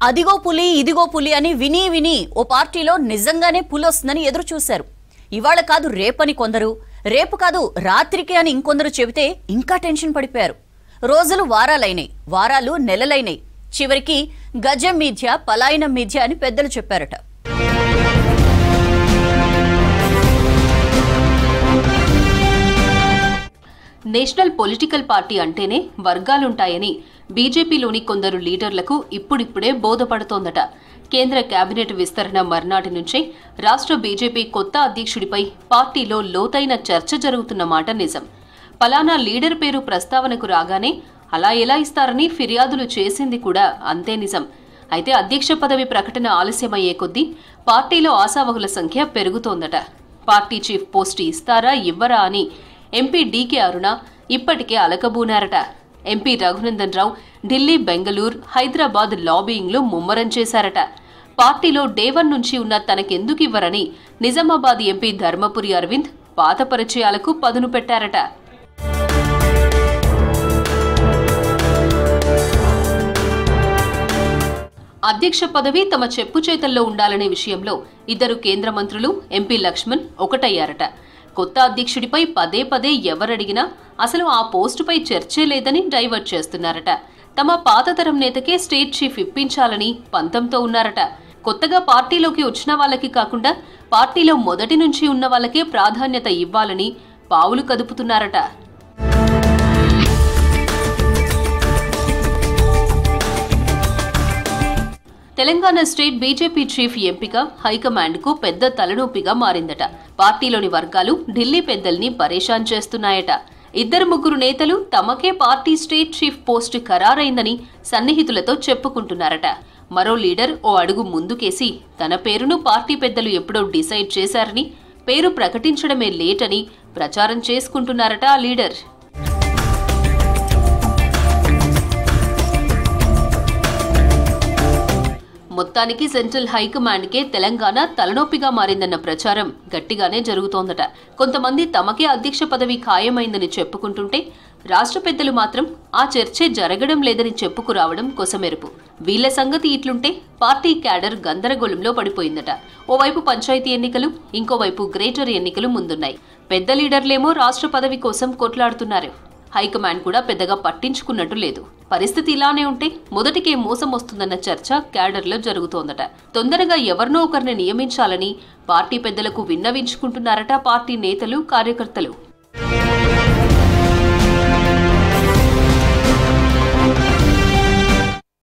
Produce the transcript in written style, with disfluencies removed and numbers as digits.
అదిగో పులి ఇదిగో పులి అని విని విని ఓ పార్టీలో నిజంగానే పులి వస్తుందని ఎదురు చూశారు. ఇవాళ కాదు రేపని కొందరు, రేపు కాదు రాత్రికి అని ఇంకొందరు చెబితే ఇంకా టెన్షన్ పడిపోయారు. రోజులు వారాలైనాయి, వారాలు నెలలైనాయి. చివరికి గజం మీధ్య పలాయనం మీధ్య అని పెద్దలు చెప్పారట. నేషనల్ పొలిటికల్ పార్టీ అంటేనే వర్గాలుంటాయని బీజేపీలోని కొందరు లీడర్లకు ఇప్పుడిప్పుడే బోధపడుతోందట. కేంద్ర కేబినెట్ విస్తరణ మర్నాటి నుంచే రాష్ట్ర బీజేపీ కొత్త అధ్యక్షుడిపై పార్టీలో లోతైన చర్చ జరుగుతున్న మాట నిజం. పలానా లీడర్ పేరు ప్రస్తావనకు రాగానే అలా ఎలా ఇస్తారని ఫిర్యాదులు చేసింది కూడా అంతే నిజం. అయితే అధ్యక్ష పదవి ప్రకటన ఆలస్యమయ్యే కొద్దీ పార్టీలో ఆశావహుల సంఖ్య పెరుగుతోందట. పార్టీ చీఫ్ పోస్టు ఇస్తారా ఇవ్వరా అని ఎంపీ డీకే అరుణ ఇప్పటికే అలకబూనారట. ఎంపీ రఘునందన్ రావు ఢిల్లీ, బెంగళూరు, హైదరాబాద్ లాబీయింగ్లో ముమ్మరం చేశారట. పార్టీలో డే1 నుంచి ఉన్న తనకెందుకివ్వరని నిజామాబాద్ ఎంపీ ధర్మపురి అరవింద్ పాత పరిచయాలకు పదును పెట్టారట. అధ్యక్ష పదవి తమ చెప్పు చేతల్లో ఉండాలనే విషయంలో ఇద్దరు కేంద్ర మంత్రులు ఎంపీ లక్ష్మణ్ ఒకటయ్యారట. కొత్త అధ్యక్షుడిపై పదే పదే ఎవరడిగినా అసలు ఆ పోస్టుపై చర్చే లేదని డైవర్ట్ చేస్తున్నారట. తమ పాతతరం నేతకే స్టేట్ చీఫ్ ఇప్పించాలని పంతంతో ఉన్నారట. కొత్తగా పార్టీలోకి వచ్చిన వాళ్ళకి కాకుండా పార్టీలో మొదటి నుంచి ఉన్న వాళ్ళకే ప్రాధాన్యత ఇవ్వాలని పావులు కదుపుతున్నారట. తెలంగాణ స్టేట్ బీజేపీ చీఫ్ ఎంపిక హైకమాండ్కు పెద్ద తలనొప్పిగా మారిందట. పార్టీలోని వర్గాలు ఢిల్లీ పెద్దల్ని పరేషాన్ చేస్తున్నాయట. ఇద్దరు ముగ్గురు నేతలు తమకే పార్టీ స్టేట్ చీఫ్ పోస్టు ఖరారైందని సన్నిహితులతో చెప్పుకుంటున్నారట. మరో లీడర్ ఓ అడుగు ముందుకేసి తన పేరును పార్టీ పెద్దలు ఎప్పుడో డిసైడ్ చేశారని, పేరు ప్రకటించడమే లేట్ అని ప్రచారం చేసుకుంటున్నారట ఆ లీడర్. మొత్తానికి సెంట్రల్ హైకమాండ్కే తెలంగాణ తలనొప్పిగా మారిందన్న ప్రచారం గట్టిగానే జరుగుతోందట. కొంతమంది తమకే అధ్యక్ష పదవి ఖాయమైందని చెప్పుకుంటుంటే రాష్ట్ర పెద్దలు మాత్రం ఆ చర్చే జరగడం లేదని చెప్పుకురావడం కొసమెరుపు. వీళ్ల సంగతి ఇట్లుంటే పార్టీ క్యాడర్ గందరగోళంలో పడిపోయిందట. ఓవైపు పంచాయతీ ఎన్నికలు, ఇంకోవైపు గ్రేటర్ ఎన్నికలు ముందున్నాయి. పెద్ద లీడర్లేమో రాష్ట్ర పదవి కోసం కొట్లాడుతున్నారు. హైకమాండ్ కూడా పెద్దగా పట్టించుకున్నట్టు లేదు. పరిస్థితి ఇలానే ఉంటే మొదటికే మోసం వస్తుందన్న చర్చ క్యాడర్లో జరుగుతోందట. తొందరగా ఎవరినో ఒకరిని నియమించాలని పార్టీ పెద్దలకు విన్నవించుకుంటున్నారట పార్టీ నేతలు, కార్యకర్తలు.